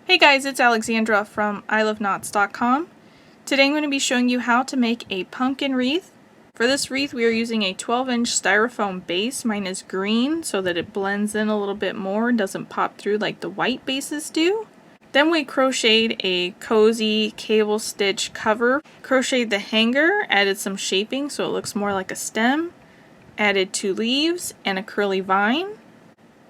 Hey guys, it's Alexandra from EyeLoveKnots.com. Today I'm going to be showing you how to make a pumpkin wreath. For this wreath we are using a 12-inch styrofoam base. Mine is green so that it blends in a little bit more and doesn't pop through like the white bases do. Then we crocheted a cozy cable stitch cover, crocheted the hanger, added some shaping so it looks more like a stem, added 2 leaves and a curly vine.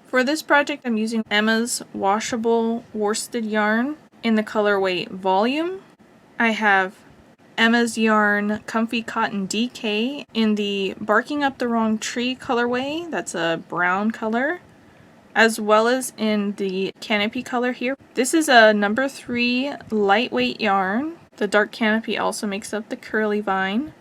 For this project I'm using Emma's Washable worsted yarn in the colorway Volume. I have Emma's yarn Comfy Cotton DK in the Barking Up the Wrong Tree colorway, that's a brown color, as well as in the Canopy color here. This is a number 3 lightweight yarn. The dark Canopy also makes up the curly vine.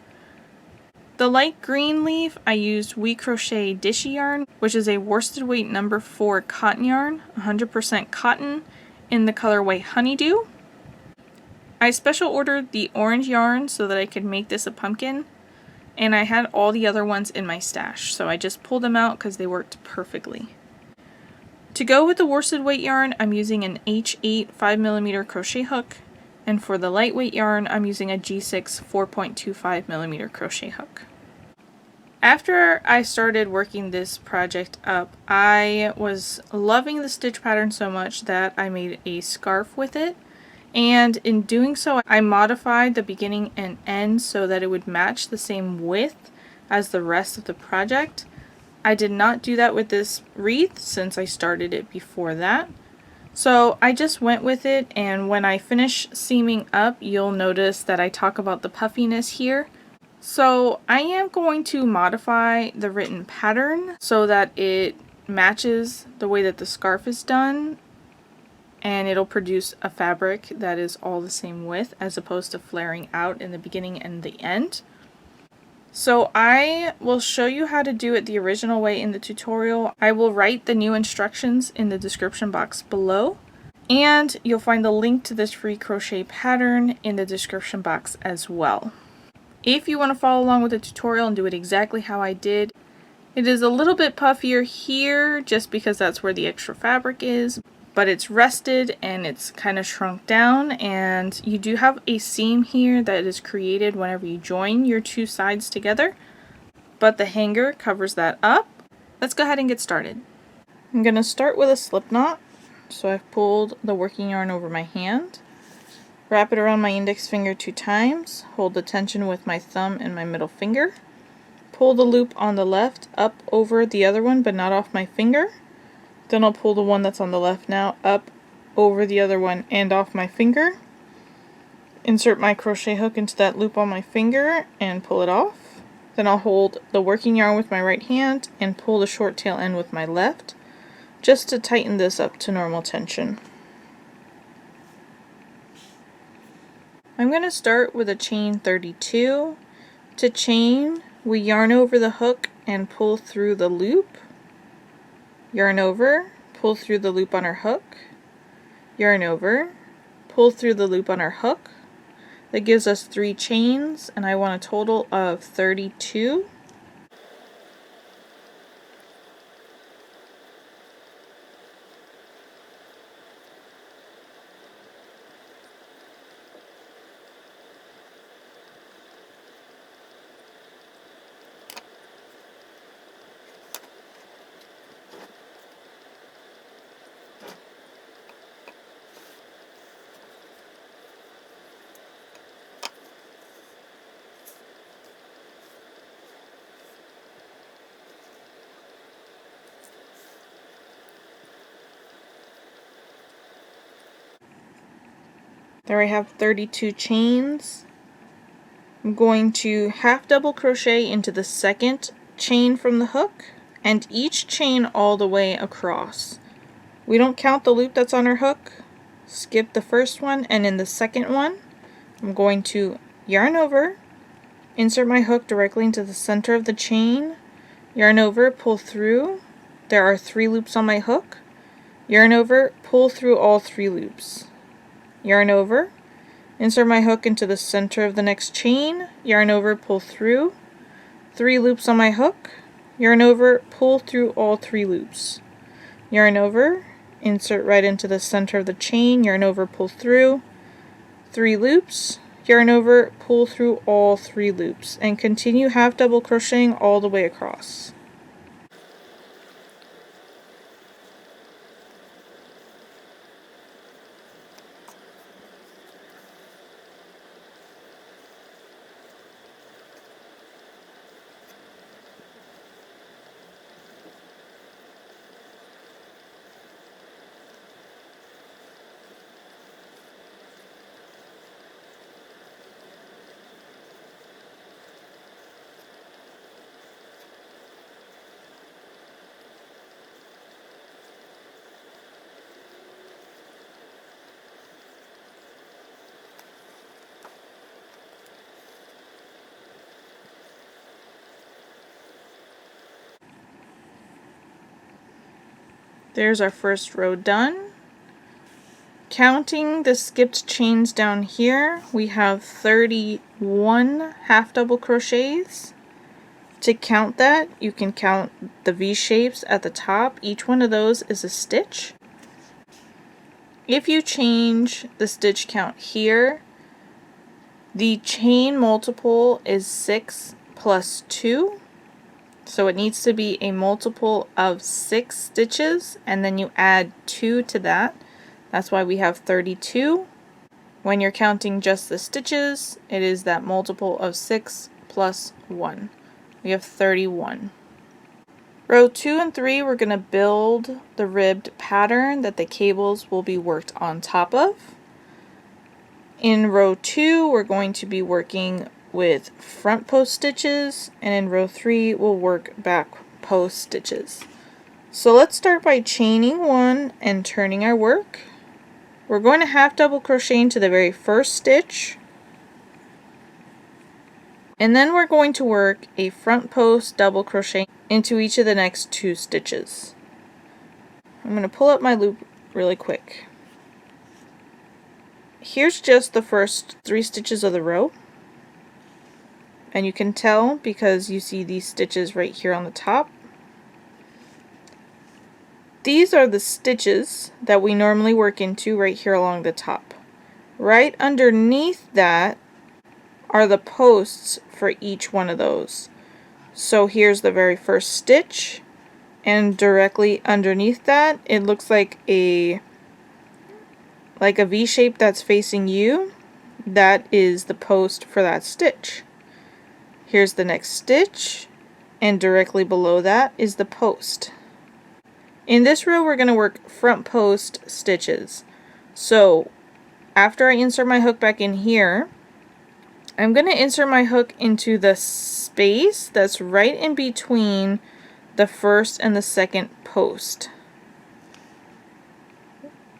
The light green leaf, I used WeCrochet Dishie yarn, which is a worsted weight number 4 cotton yarn, 100% cotton, in the colorway Honeydew. I special ordered the orange yarn so that I could make this a pumpkin, and I had all the other ones in my stash, so I just pulled them out because they worked perfectly. To go with the worsted weight yarn, I'm using an H8 5mm crochet hook, and for the lightweight yarn, I'm using a G6 4.25mm crochet hook. After I started working this project up, I was loving the stitch pattern so much that I made a scarf with it, and in doing so I modified the beginning and end so that it would match the same width as the rest of the project. I did not do that with this wreath since I started it before that. So I just went with it, and when I finish seaming up you'll notice that I talk about the puffiness here. So I am going to modify the written pattern so that it matches the way that the scarf is done, and it'll produce a fabric that is all the same width as opposed to flaring out in the beginning and the end. So I will show you how to do it the original way in the tutorial. I will write the new instructions in the description box below, and you'll find the link to this free crochet pattern in the description box as well. If you want to follow along with the tutorial and do it exactly how I did, it is a little bit puffier here just because that's where the extra fabric is, but it's rested and it's kind of shrunk down, and you do have a seam here that is created whenever you join your two sides together, but the hanger covers that up. Let's go ahead and get started. I'm going to start with a slip knot. So I've pulled the working yarn over my hand. Wrap it around my index finger 2 times, hold the tension with my thumb and my middle finger. Pull the loop on the left up over the other one but not off my finger. Then I'll pull the one that's on the left now up over the other one and off my finger. Insert my crochet hook into that loop on my finger and pull it off. Then I'll hold the working yarn with my right hand and pull the short tail end with my left, just to tighten this up to normal tension. I'm going to start with a chain 32. To chain, we yarn over the hook and pull through the loop. Yarn over, pull through the loop on our hook. Yarn over, pull through the loop on our hook. That gives us 3 chains, and I want a total of 32. There I have 32 chains. I'm going to half double crochet into the second chain from the hook, and each chain all the way across. We don't count the loop that's on our hook. Skip the first one, and in the second one I'm going to yarn over, insert my hook directly into the center of the chain, yarn over, pull through. There are 3 loops on my hook. Yarn over, pull through all 3 loops. Yarn over, insert my hook into the center of the next chain, yarn over, pull through, 3 loops on my hook, yarn over, pull through all 3 loops, yarn over, insert right into the center of the chain, yarn over, pull through 3 loops, yarn over, pull through all 3 loops, and continue half double crocheting all the way across. There's our first row done. Counting the skipped chains down here, we have 31 half double crochets. To count that, you can count the V shapes at the top. Each one of those is a stitch. If you change the stitch count here, the chain multiple is 6 plus 2. So it needs to be a multiple of 6 stitches, and then you add 2 to that. That's why we have 32. When you're counting just the stitches, it is that multiple of 6 plus 1. We have 31. Row 2 and 3, we're going to build the ribbed pattern that the cables will be worked on top of. In row 2, we're going to be working with front post stitches, and in row 3 we'll work back post stitches. So let's start by chaining 1 and turning our work. We're going to half double crochet into the very first stitch, and then we're going to work a front post double crochet into each of the next 2 stitches. I'm going to pull up my loop really quick. Here's just the first 3 stitches of the row. And you can tell because you see these stitches right here on the top. These are the stitches that we normally work into right here along the top. Right underneath that are the posts for each one of those. So here's the very first stitch, and directly underneath that it looks like a V shape that's facing you. That is the post for that stitch. Here's the next stitch, and directly below that is the post. In this row we're going to work front post stitches. So after I insert my hook back in here, I'm going to insert my hook into the space that's right in between the first and the second post.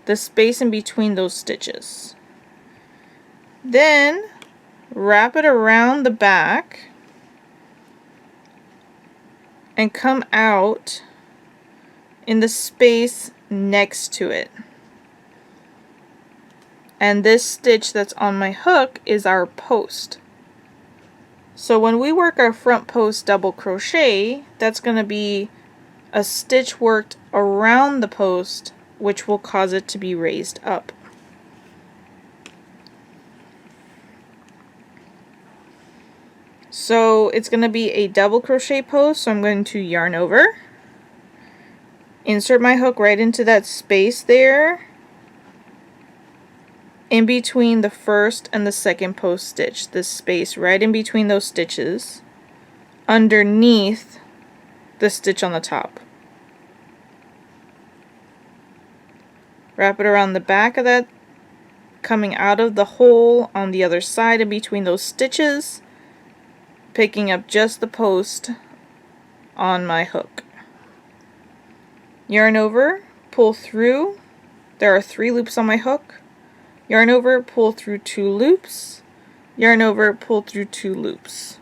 The space in between those stitches. Then wrap it around the back and come out in the space next to it. And this stitch that's on my hook is our post. So when we work our front post double crochet, that's going to be a stitch worked around the post, which will cause it to be raised up. So it's going to be a double crochet post, so I'm going to yarn over, insert my hook right into that space there in between the first and the second post stitch, this space right in between those stitches underneath the stitch on the top. Wrap it around the back of that, coming out of the hole on the other side in between those stitches, picking up just the post on my hook. Yarn over, pull through. There are 3 loops on my hook. Yarn over, pull through 2 loops. Yarn over, pull through 2 loops.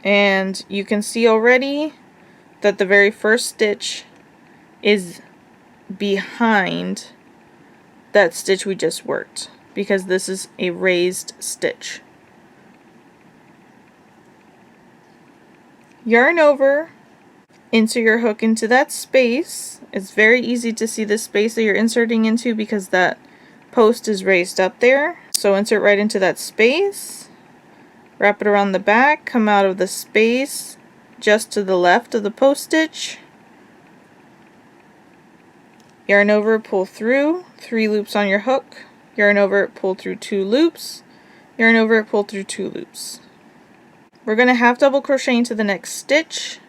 And you can see already that the very first stitch is behind that stitch we just worked, because this is a raised stitch. Yarn over, Insert your hook into that space. It's very easy to see the space that you're inserting into because that post is raised up there. So insert right into that space, wrap it around the back, come out of the space just to the left of the post stitch, yarn over, pull through, 3 loops on your hook, yarn over, pull through 2 loops, yarn over, pull through 2 loops. We're going to half double crochet into the next stitch,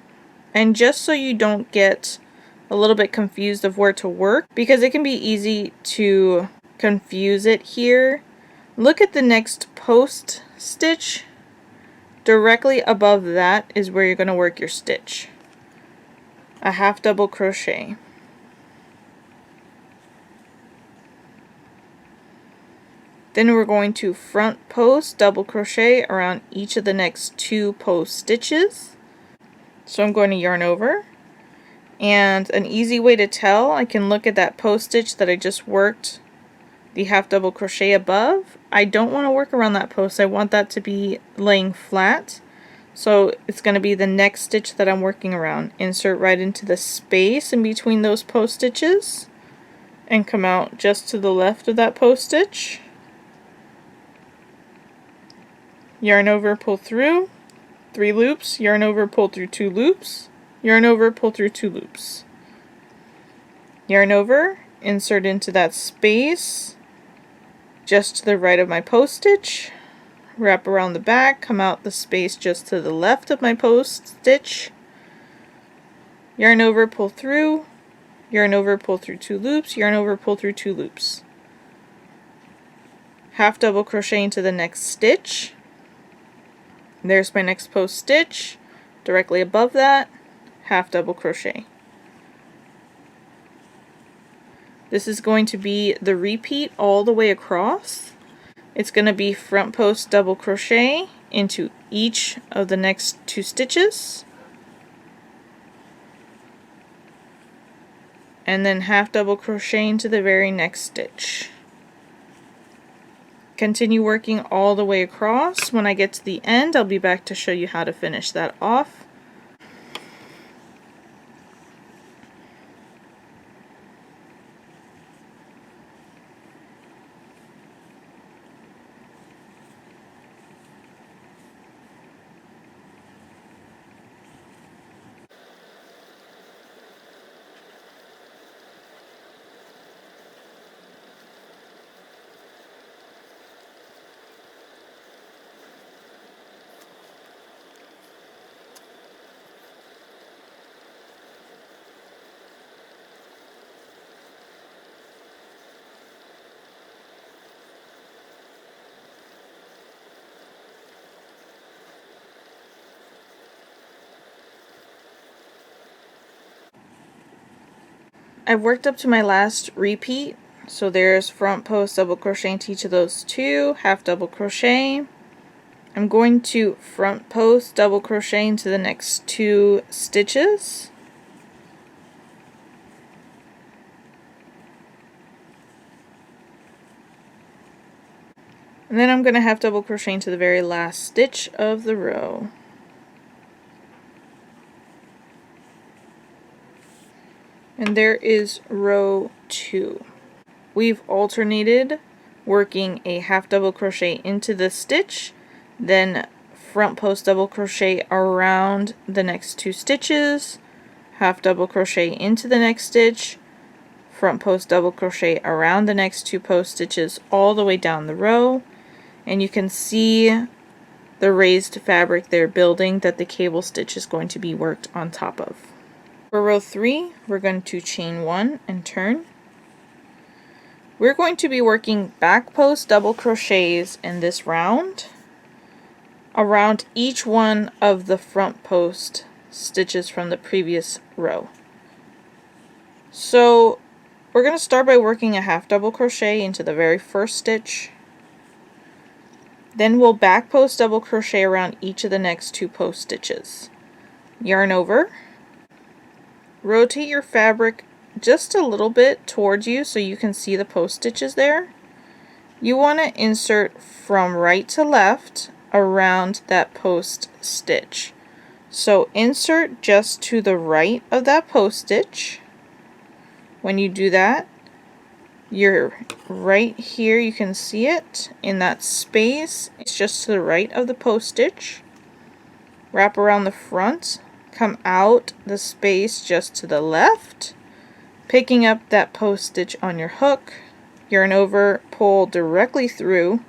and just so you don't get a little bit confused of where to work, because it can be easy to confuse it here, look at the next post stitch. Directly above that is where you're going to work your stitch. A half double crochet. Then we're going to front post double crochet around each of the next 2 post stitches. So I'm going to yarn over, and an easy way to tell, I can look at that post stitch that I just worked the half double crochet above. I don't want to work around that post. I want that to be laying flat. So it's going to be the next stitch that I'm working around. Insert right into the space in between those post stitches and come out just to the left of that post stitch. Yarn over, pull through, 3 loops, yarn over, pull through 2 loops, yarn over, pull through 2 loops. Yarn over, insert into that space just to the right of my post stitch, wrap around the back, come out the space just to the left of my post stitch, yarn over, pull through, yarn over, pull through 2 loops, yarn over, pull through 2 loops. Half double crochet into the next stitch. There's my next post stitch. Directly above that, half double crochet. This is going to be the repeat all the way across. It's going to be front post double crochet into each of the next 2 stitches, and then half double crochet into the very next stitch. Continue working all the way across. When I get to the end, I'll be back to show you how to finish that off. I've worked up to my last repeat, so there's front post double crochet into each of those 2, half double crochet. I'm going to front post double crochet into the next 2 stitches. And then I'm going to half double crochet into the very last stitch of the row. And there is row 2. We've alternated working a half double crochet into the stitch, then front post double crochet around the next 2 stitches, half double crochet into the next stitch, front post double crochet around the next 2 post stitches all the way down the row, and you can see the raised fabric there building that the cable stitch is going to be worked on top of. For row 3, we're going to chain 1 and turn. We're going to be working back post double crochets in this round around each one of the front post stitches from the previous row. So we're going to start by working a half double crochet into the very first stitch. Then we'll back post double crochet around each of the next 2 post stitches. Yarn over. Rotate your fabric just a little bit towards you so you can see the post stitches there. You want to insert from right to left around that post stitch. So insert just to the right of that post stitch. When you do that, you're right here, you can see it in that space. It's just to the right of the post stitch. Wrap around the front, come out the space just to the left, picking up that post stitch on your hook, yarn over, pull directly through,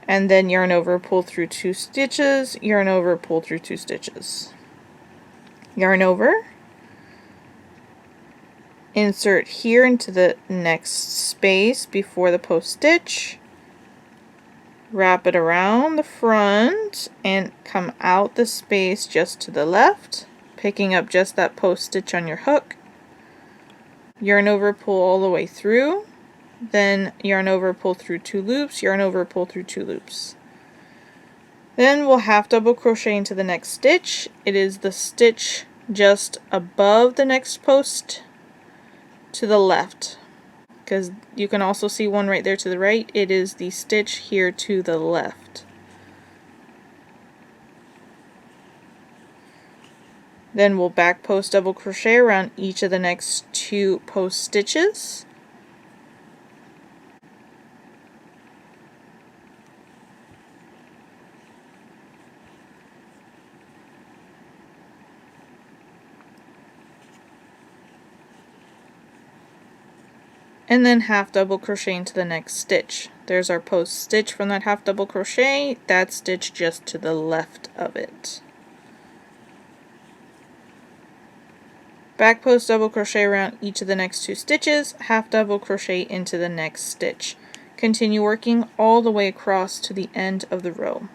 and then yarn over, pull through 2 stitches, yarn over, pull through 2 stitches. Yarn over, insert here into the next space before the post stitch, wrap it around the front and come out the space just to the left, picking up just that post stitch on your hook, yarn over, pull all the way through, then yarn over, pull through 2 loops, yarn over, pull through 2 loops. Then we'll half double crochet into the next stitch. It is the stitch just above the next post to the left, because you can also see one right there to the right. It is the stitch here to the left. Then we'll back post double crochet around each of the next 2 post stitches. And then half double crochet into the next stitch. There's our post stitch from that half double crochet, that stitch just to the left of it. Back post double crochet around each of the next 2 stitches, half double crochet into the next stitch. Continue working all the way across to the end of the row.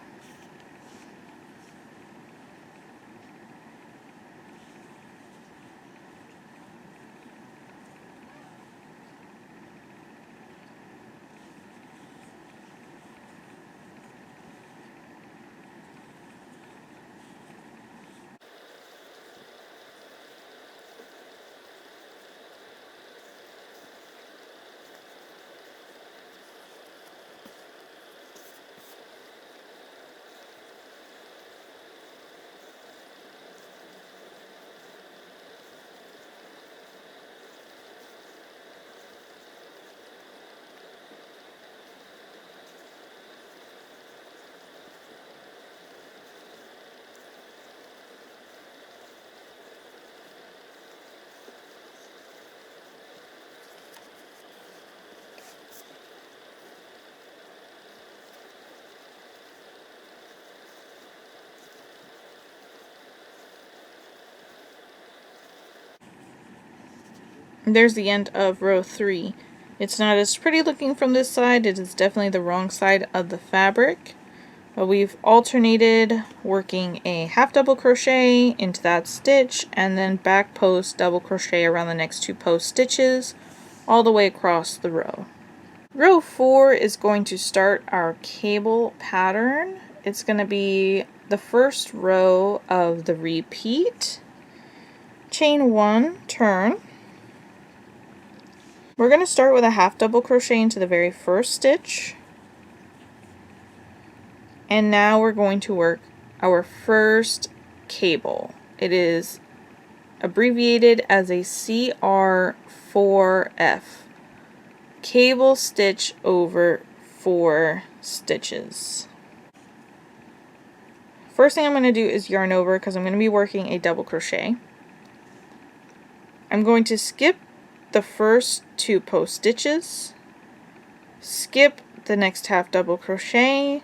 There's the end of row 3. It's not as pretty looking from this side. It is definitely the wrong side of the fabric. But we've alternated working a half double crochet into that stitch and then back post double crochet around the next 2 post stitches all the way across the row. Row 4 is going to start our cable pattern. It's going to be the first row of the repeat. Chain 1, turn. We're going to start with a half double crochet into the very first stitch, and now we're going to work our first cable. It is abbreviated as a CR4F, cable stitch over 4 stitches. First thing I'm going to do is yarn over because I'm going to be working a double crochet. I'm going to skip the first 2 post stitches, skip the next half double crochet,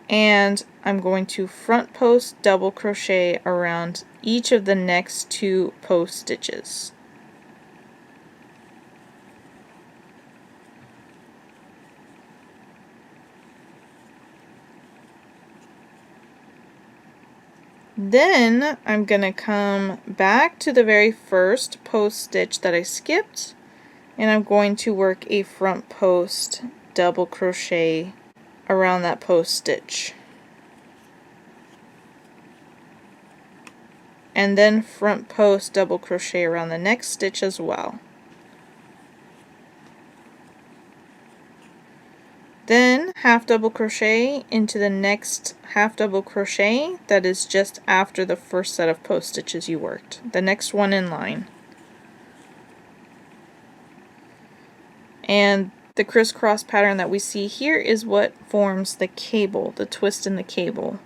and I'm going to front post double crochet around each of the next 2 post stitches. Then I'm going to come back to the very first post stitch that I skipped, and I'm going to work a front post double crochet around that post stitch. And then front post double crochet around the next stitch as well. Then half double crochet into the next half double crochet that is just after the first set of post stitches you worked, the next one in line. And the crisscross pattern that we see here is what forms the cable, the twist in the cable.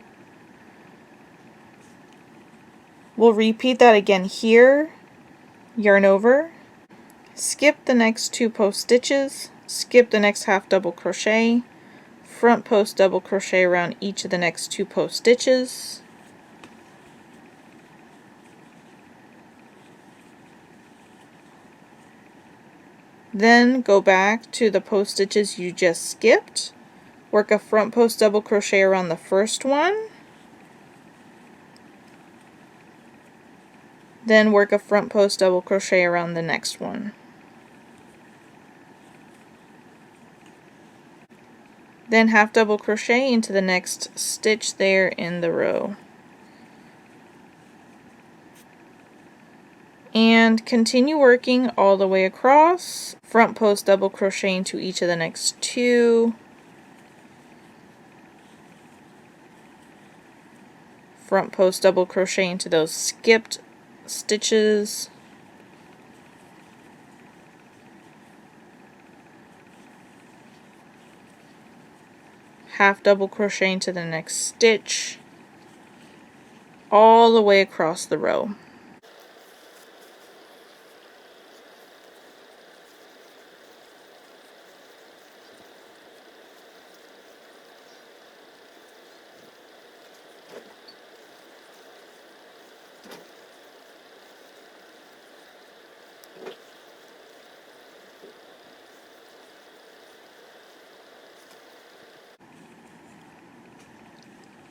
We'll repeat that again here, yarn over, skip the next 2 post stitches, skip the next half double crochet, front post double crochet around each of the next 2 post stitches, then go back to the post stitches you just skipped, work a front post double crochet around the first one, then work a front post double crochet around the next one. Then half double crochet into the next stitch there in the row. And continue working all the way across, front post double crochet into each of the next 2, front post double crochet into those skipped stitches, half double crochet into the next stitch, all the way across the row.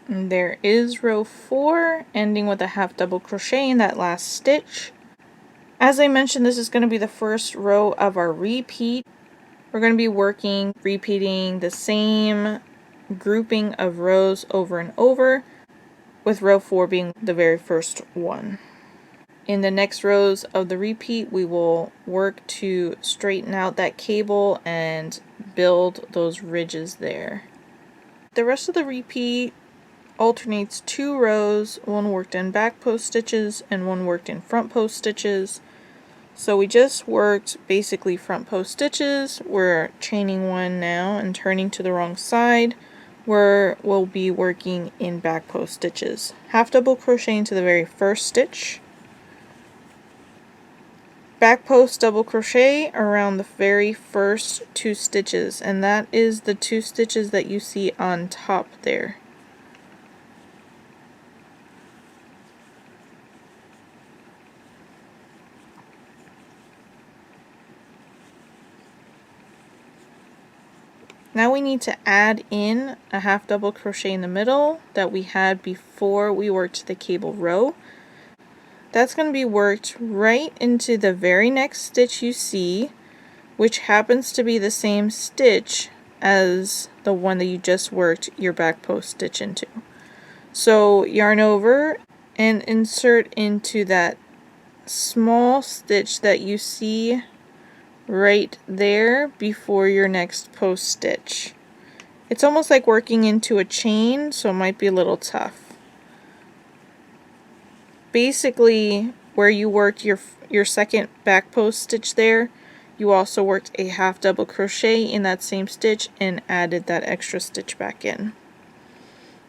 And there is row 4, ending with a half double crochet in that last stitch. As I mentioned, this is going to be the first row of our repeat. We're going to be repeating the same grouping of rows over and over, with row 4 being the very first one. In the next rows of the repeat, we will work to straighten out that cable and build those ridges there. The rest of the repeat alternates 2 rows, one worked in back post stitches and one worked in front post stitches. So we just worked basically front post stitches. We're chaining 1 now and turning to the wrong side, where we'll be working in back post stitches. Half double crochet into the very first stitch, back post double crochet around the very first 2 stitches, and that is the 2 stitches that you see on top there. Now we need to add in a half double crochet in the middle that we had before we worked the cable row. That's going to be worked right into the very next stitch you see, which happens to be the same stitch as the one that you just worked your back post stitch into. So yarn over and insert into that small stitch that you see right there before your next post stitch. It's almost like working into a chain, so it might be a little tough. Basically, where you worked your second back post stitch there, you also worked a half double crochet in that same stitch and added that extra stitch back in.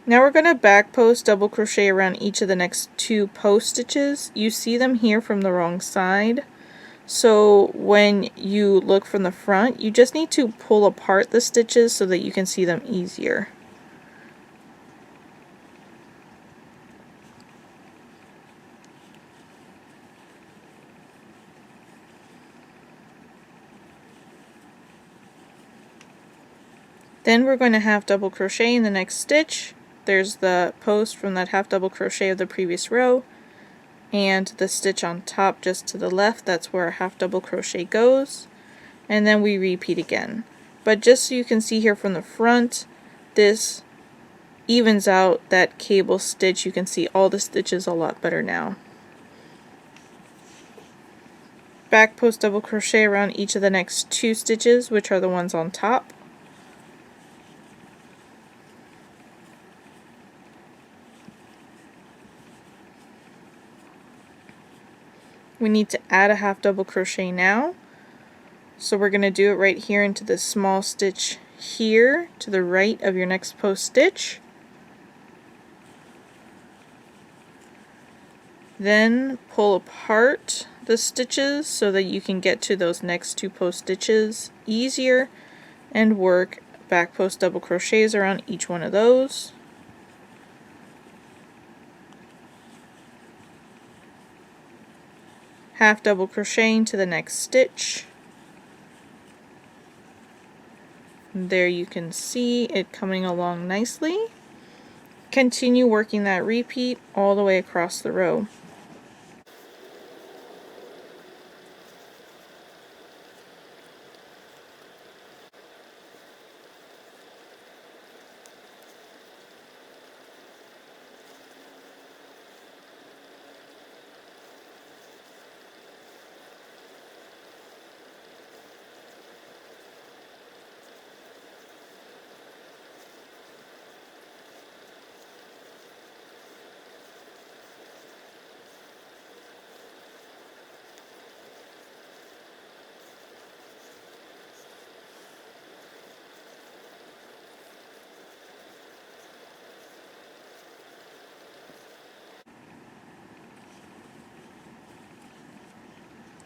Now we're going to back post double crochet around each of the next 2 post stitches. You see them here from the wrong side. So when you look from the front, you just need to pull apart the stitches so that you can see them easier. Then we're going to half double crochet in the next stitch. There's the post from that half double crochet of the previous row, and the stitch on top just to the left, that's where our half double crochet goes, and then we repeat again. But just so you can see here from the front, this evens out that cable stitch. You can see all the stitches a lot better now. Back post double crochet around each of the next 2 stitches, which are the ones on top. We need to add a half double crochet now. So we're going to do it right here into this small stitch here to the right of your next post stitch. Then pull apart the stitches so that you can get to those next two post stitches easier and work back post double crochets around each one of those. Half double crocheting to the next stitch. And there you can see it coming along nicely. Continue working that repeat all the way across the row.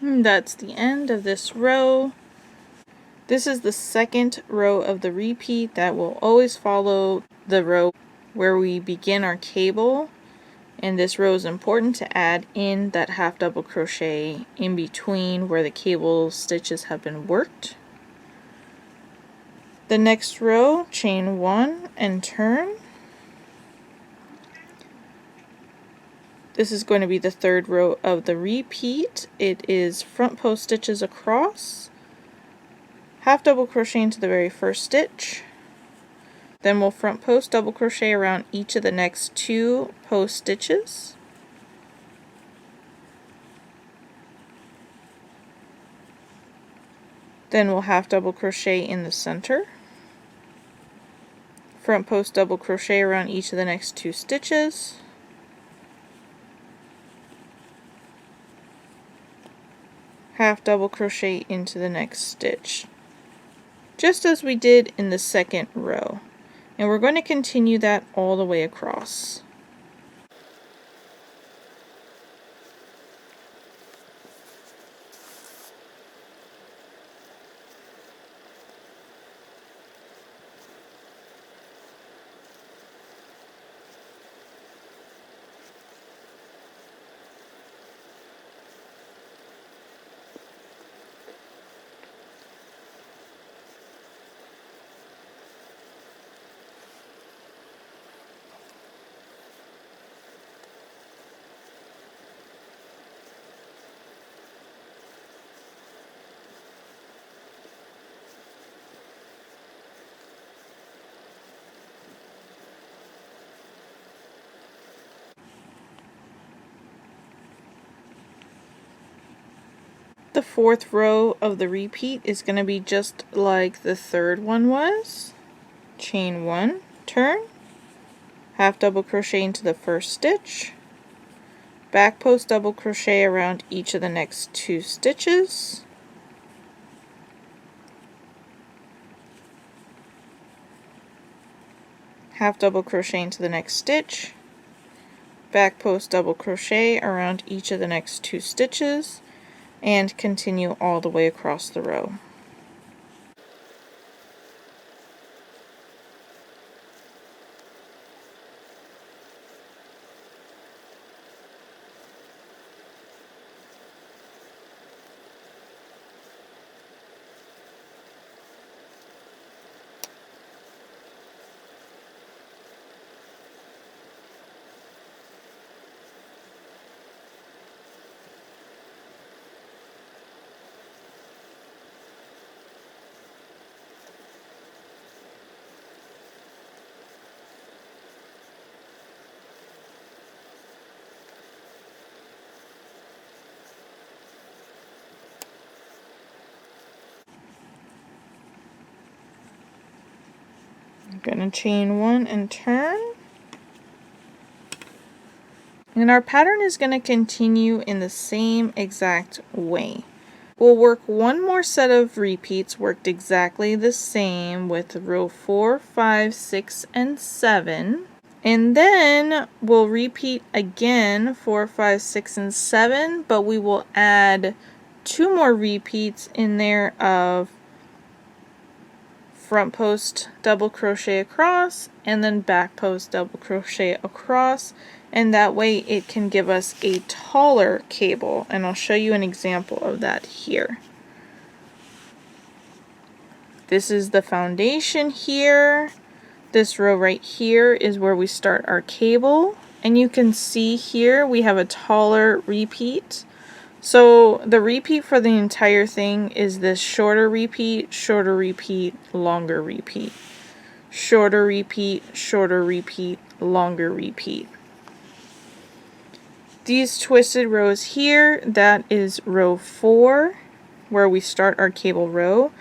And that's the end of this row. This is the second row of the repeat that will always follow the row where we begin our cable. And this row is important to add in that half double crochet in between where the cable stitches have been worked. The next row, chain 1 and turn. This is going to be the third row of the repeat. It is front post stitches across, half double crochet into the very first stitch, then we'll front post double crochet around each of the next two post stitches, then we'll half double crochet in the center, front post double crochet around each of the next two stitches, half double crochet into the next stitch, just as we did in the second row. And we're going to continue that all the way across. The fourth row of the repeat is going to be just like the third one was. Chain 1, turn, half double crochet into the first stitch, back post double crochet around each of the next two stitches, half double crochet into the next stitch, back post double crochet around each of the next two stitches, and continue all the way across the row. I'm going to chain 1 and turn. And our pattern is going to continue in the same exact way. We'll work one more set of repeats worked exactly the same with row 4, 5, 6, and 7. And then we'll repeat again 4, 5, 6, and 7, but we will add 2 more repeats in there of front post double crochet across and then back post double crochet across, and that way it can give us a taller cable, and I'll show you an example of that here. This is the foundation here. This row right here is where we start our cable, and you can see here we have a taller repeat. So the repeat for the entire thing is this shorter repeat, longer repeat, shorter repeat, longer repeat. These twisted rows here, that is row 4 where we start our cable row.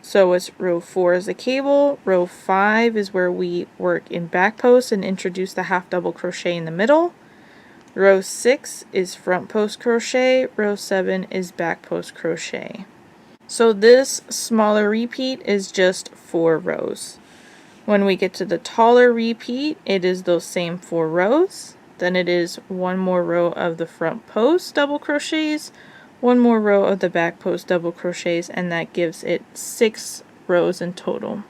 So it's row 4 is the cable, row 5 is where we work in back post and introduce the half double crochet in the middle. Row 6 is front post crochet, row 7 is back post crochet. So this smaller repeat is just 4 rows. When we get to the taller repeat, it is those same 4 rows. Then it is 1 more row of the front post double crochets, 1 more row of the back post double crochets, and that gives it 6 rows in total.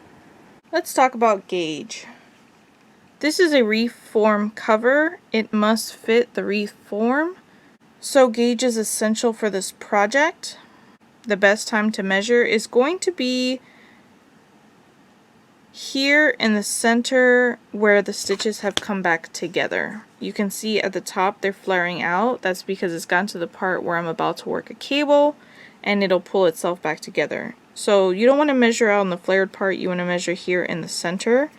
Let's talk about gauge. This is a wreath form cover. It must fit the wreath form, so gauge is essential for this project. The best time to measure is going to be here in the center where the stitches have come back together. You can see at the top they're flaring out. That's because it's gotten to the part where I'm about to work a cable and it'll pull itself back together. So you don't want to measure out on the flared part, you want to measure here in the center.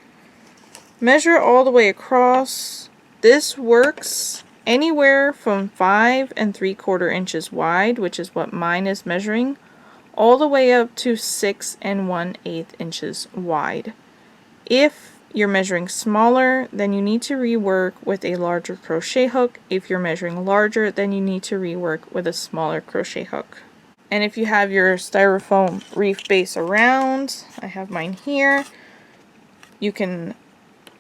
Measure all the way across. This works anywhere from 5 3/4 inches wide, which is what mine is measuring, all the way up to 6 1/8 inches wide. If you're measuring smaller, then you need to rework with a larger crochet hook. If you're measuring larger, then you need to rework with a smaller crochet hook. And if you have your styrofoam wreath base around, I have mine here, you can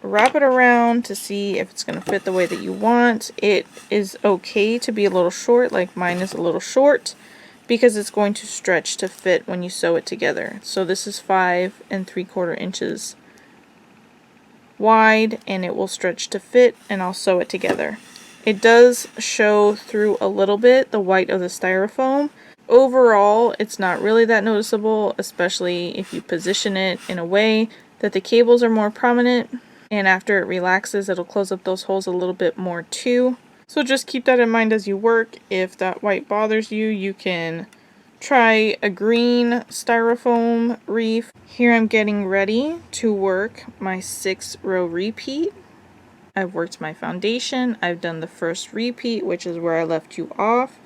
wrap it around to see if it's going to fit the way that you want. It is okay to be a little short, like mine is a little short, because it's going to stretch to fit when you sew it together. So this is 5 3/4 inches wide, and it will stretch to fit, and I'll sew it together. It does show through a little bit the white of the styrofoam. Overall, it's not really that noticeable, especially if you position it in a way that the cables are more prominent, and after it relaxes it'll close up those holes a little bit more too. So just keep that in mind as you work. If that white bothers you, you can try a green styrofoam wreath. Here I'm getting ready to work my 6 row repeat. I've worked my foundation, I've done the first repeat, which is where I left you off,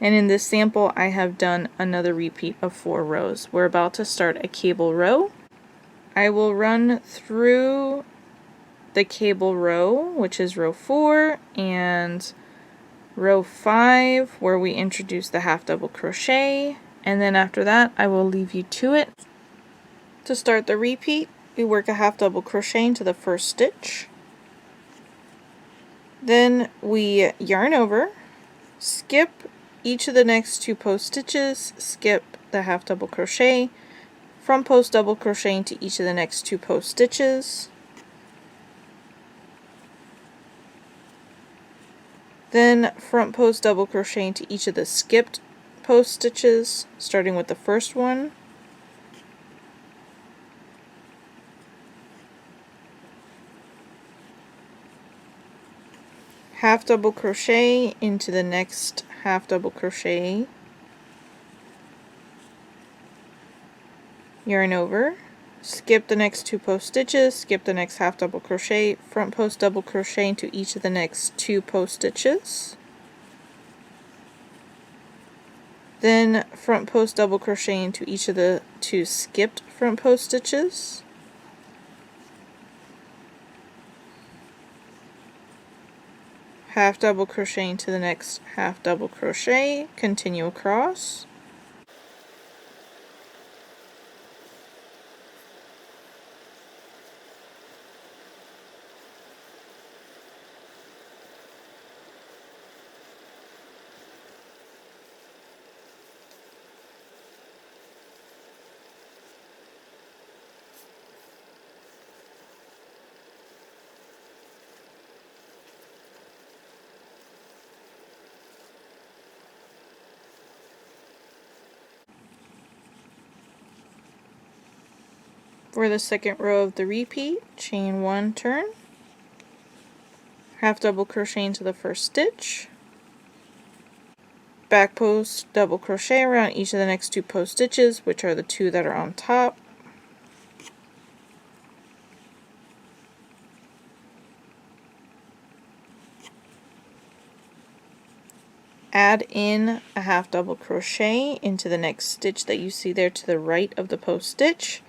and in this sample I have done another repeat of 4 rows. We're about to start a cable row. I will run through the cable row, which is row 4 and row 5, where we introduce the half double crochet, and then after that I will leave you to it. To start the repeat, we work a half double crochet into the first stitch, then we yarn over, skip each of the next 2 post stitches, skip the half double crochet, front post double crochet into each of the next 2 post stitches, then front post double crochet into each of the skipped post stitches, starting with the first one, half double crochet into the next half double crochet, yarn over, skip the next 2 post stitches, skip the next half double crochet, front post double crochet into each of the next 2 post stitches, then front post double crochet into each of the 2 skipped front post stitches, half double crochet into the next half double crochet, continue across. For the second row of the repeat, chain 1, turn, half double crochet into the first stitch, back post double crochet around each of the next 2 post stitches, which are the 2 that are on top, add in a half double crochet into the next stitch that you see there to the right of the post stitch,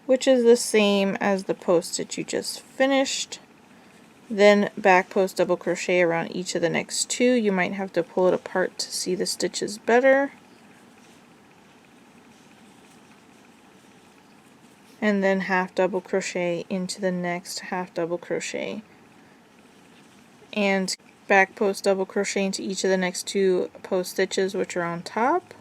which is the same as the post stitch you just finished. Then back post double crochet around each of the next 2. You might have to pull it apart to see the stitches better. And then half double crochet into the next half double crochet. And back post double crochet into each of the next 2 post stitches, which are on top.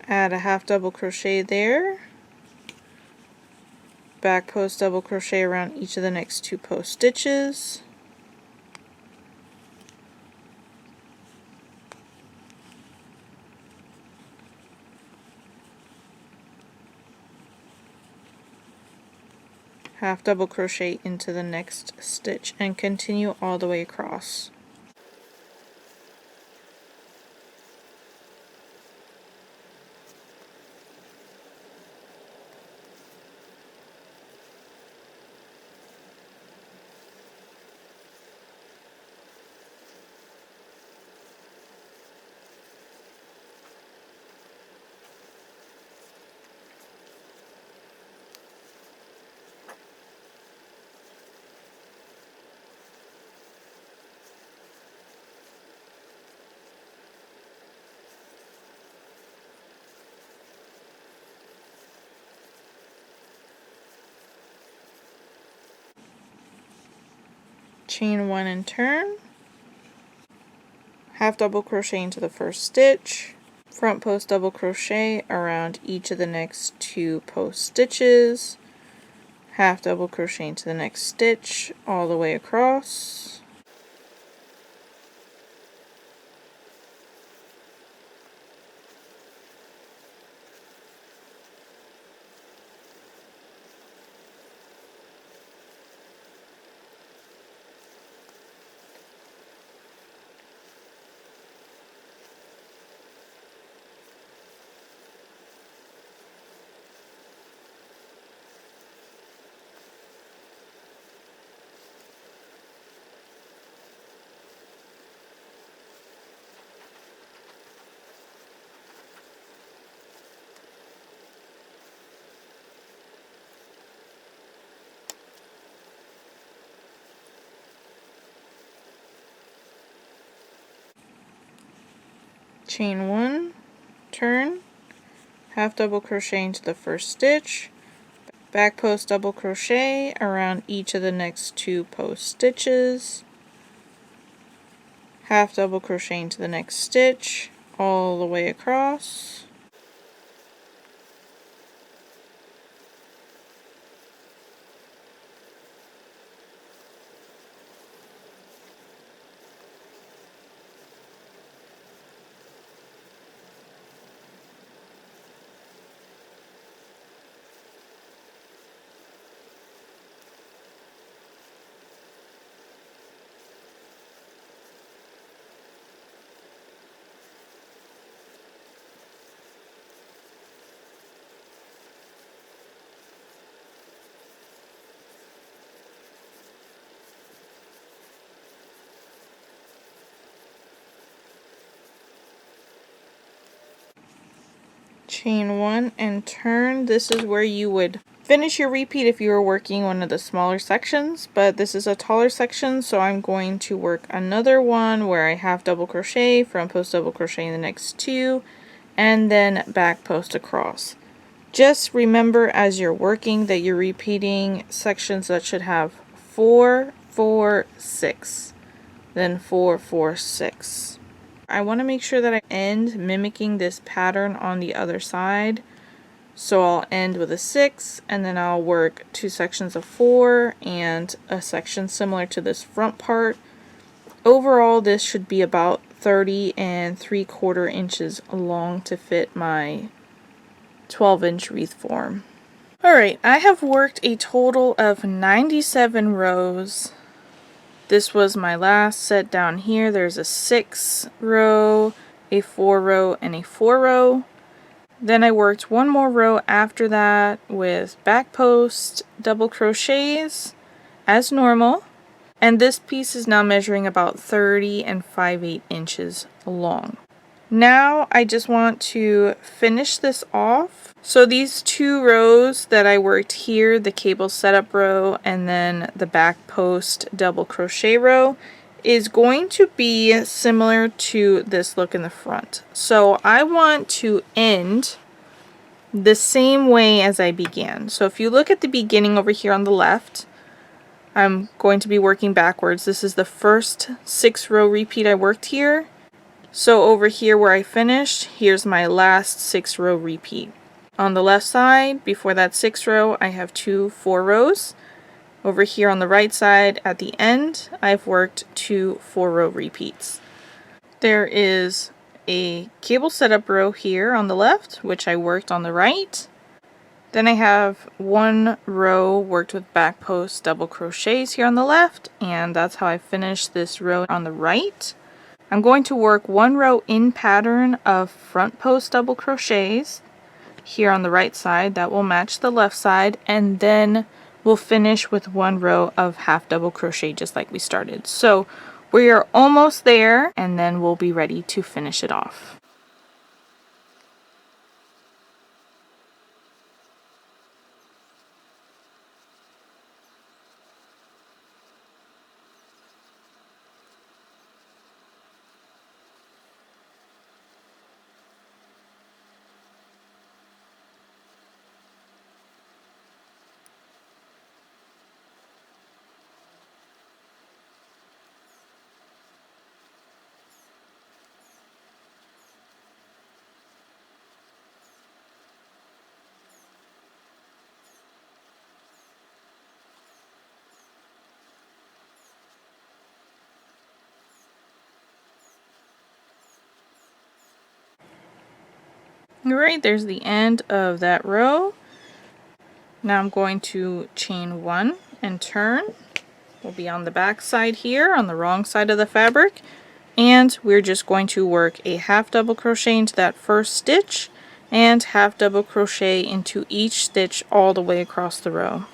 Add a half double crochet there, back post double crochet around each of the next 2 post stitches, half double crochet into the next stitch, and continue all the way across. Chain 1 and turn, half double crochet into the first stitch, front post double crochet around each of the next 2 post stitches, half double crochet into the next stitch all the way across. Chain 1, turn, half double crochet into the first stitch, back post double crochet around each of the next 2 post stitches, half double crochet into the next stitch all the way across. Chain 1 and turn. This is where you would finish your repeat if you are working one of the smaller sections, but this is a taller section, so I'm going to work another one where I half double crochet, front post double crochet in the next two, and then back post across. Just remember as you're working that you're repeating sections that should have 4, 4, 6, then 4, 4, 6. I want to make sure that I end mimicking this pattern on the other side. So I'll end with a 6, and then I'll work 2 sections of 4 and a section similar to this front part. Overall, this should be about 30 3/4 inches long to fit my 12-inch wreath form. Alright, I have worked a total of 97 rows. This was my last set down here. There's a 6 row, a 4 row, and a 4 row. Then I worked one more row after that with back post double crochets as normal. And this piece is now measuring about 30 5/8 inches long. Now I just want to finish this off. So these 2 rows that I worked here, the cable setup row and then the back post double crochet row, is going to be similar to this look in the front. So I want to end the same way as I began. So if you look at the beginning over here on the left, I'm going to be working backwards. This is the first 6 row repeat I worked here. So over here where I finished, here's my last 6 row repeat. On the left side, before that 6 row, I have 2 4 rows. Over here on the right side, at the end, I've worked 2 4 row repeats. There is a cable setup row here on the left, which I worked on the right. Then I have 1 row worked with back post double crochets here on the left, and that's how I finished this row on the right. I'm going to work 1 row in pattern of front post double crochets here on the right side. That will match the left side, and then we'll finish with 1 row of half double crochet just like we started. So we are almost there, and then we'll be ready to finish it off. Alright, there's the end of that row. Now I'm going to chain 1 and turn. We'll be on the back side here, on the wrong side of the fabric, and we're just going to work a half double crochet into that first stitch and half double crochet into each stitch all the way across the row.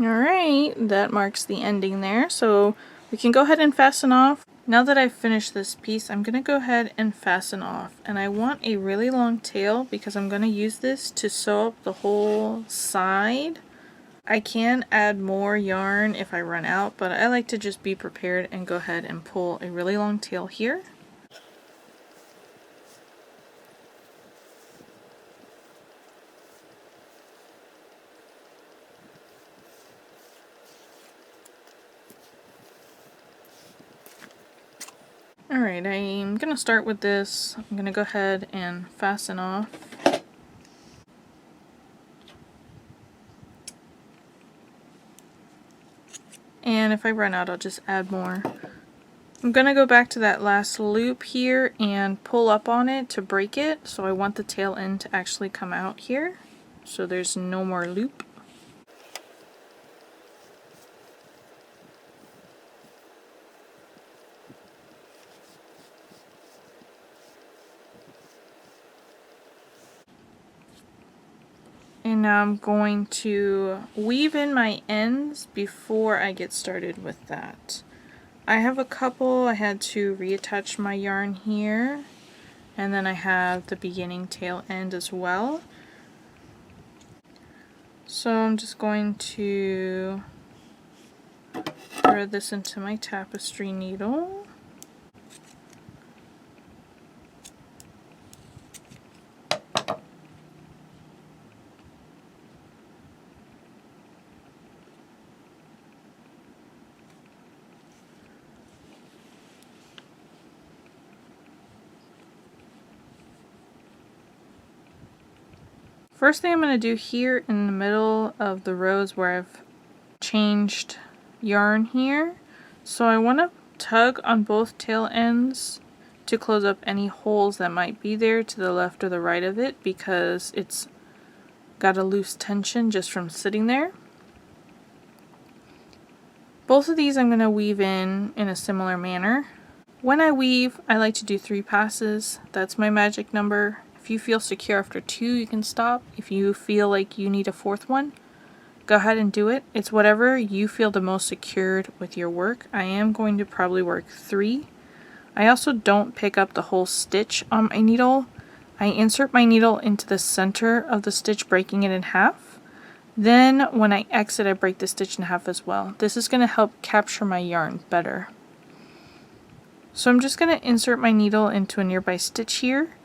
Alright, that marks the ending there, so we can go ahead and fasten off. Now that I've finished this piece, I'm going to go ahead and fasten off. And I want a really long tail because I'm going to use this to sew up the whole side. I can add more yarn if I run out, but I like to just be prepared and go ahead and pull a really long tail here. Alright, I'm going to start with this. I'm going to go ahead and fasten off. And if I run out, I'll just add more. I'm going to go back to that last loop here and pull up on it to break it. So I want the tail end to actually come out here, so there's no more loop. And now I'm going to weave in my ends before I get started with that. I have a couple. I had to reattach my yarn here, and then I have the beginning tail end as well. So I'm just going to thread this into my tapestry needle. First thing I'm going to do here in the middle of the rows where I've changed yarn here, so I want to tug on both tail ends to close up any holes that might be there to the left or the right of it, because it's got a loose tension just from sitting there. Both of these I'm going to weave in a similar manner. When I weave, I like to do 3 passes. That's my magic number. If you feel secure after 2, you can stop. If you feel like you need a 4th one, go ahead and do it. It's whatever you feel the most secured with your work. I am going to probably work 3. I also don't pick up the whole stitch on my needle. I insert my needle into the center of the stitch, breaking it in half. Then when I exit, I break the stitch in half as well. This is going to help capture my yarn better. So I'm just going to insert my needle into a nearby stitch here,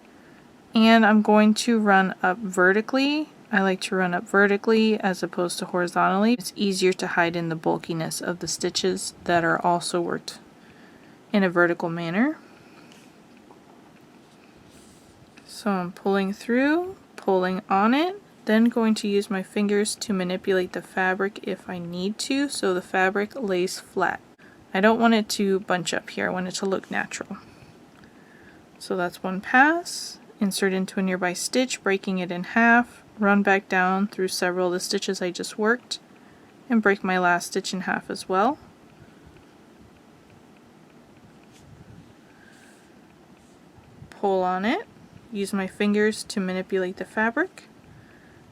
and I'm going to run up vertically. I like to run up vertically as opposed to horizontally. It's easier to hide in the bulkiness of the stitches that are also worked in a vertical manner. So I'm pulling through, pulling on it, then going to use my fingers to manipulate the fabric if I need to, so the fabric lays flat. I don't want it to bunch up here, I want it to look natural. So that's one pass. Insert into a nearby stitch, breaking it in half, run back down through several of the stitches I just worked, and break my last stitch in half as well. Pull on it, use my fingers to manipulate the fabric,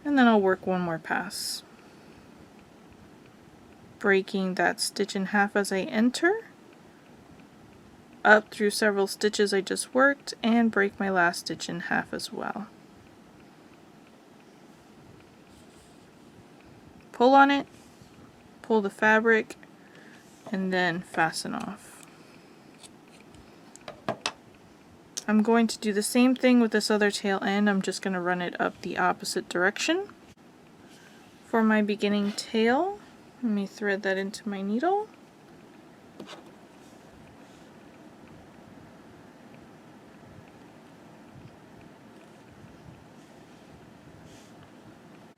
and then I'll work one more pass. Breaking that stitch in half as I enter, up through several stitches I just worked, and break my last stitch in half as well. Pull on it, pull the fabric, and then fasten off. I'm going to do the same thing with this other tail end. I'm just going to run it up the opposite direction. For my beginning tail, let me thread that into my needle.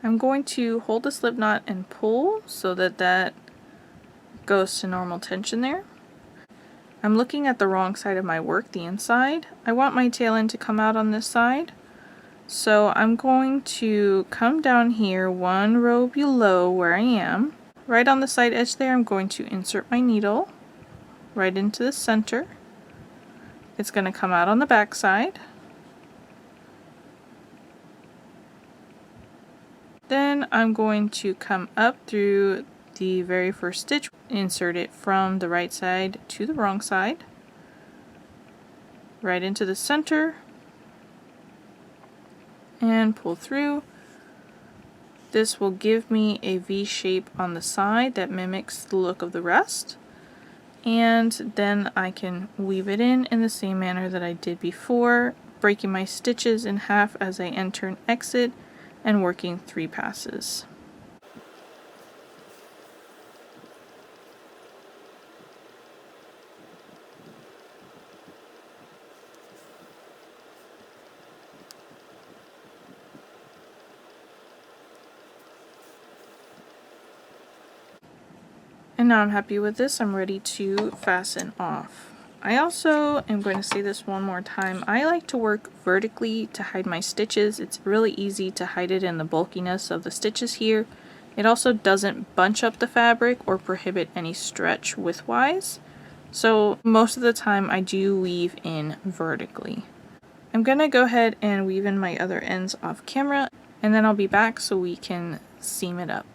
I'm going to hold the slip knot and pull so that that goes to normal tension there. I'm looking at the wrong side of my work, the inside. I want my tail end to come out on this side. So I'm going to come down here one row below where I am. Right on the side edge there, I'm going to insert my needle right into the center. It's going to come out on the back side. Then I'm going to come up through the very first stitch, insert it from the right side to the wrong side, right into the center, and pull through. This will give me a V shape on the side that mimics the look of the rest, and then I can weave it in the same manner that I did before, breaking my stitches in half as I enter and exit, and working 3 passes. And now I'm happy with this. I'm ready to fasten off. I also am going to say this one more time. I like to work vertically to hide my stitches. It's really easy to hide it in the bulkiness of the stitches here. It also doesn't bunch up the fabric or prohibit any stretch widthwise. So most of the time I do weave in vertically. I'm going to go ahead and weave in my other ends off camera, and then I'll be back so we can seam it up.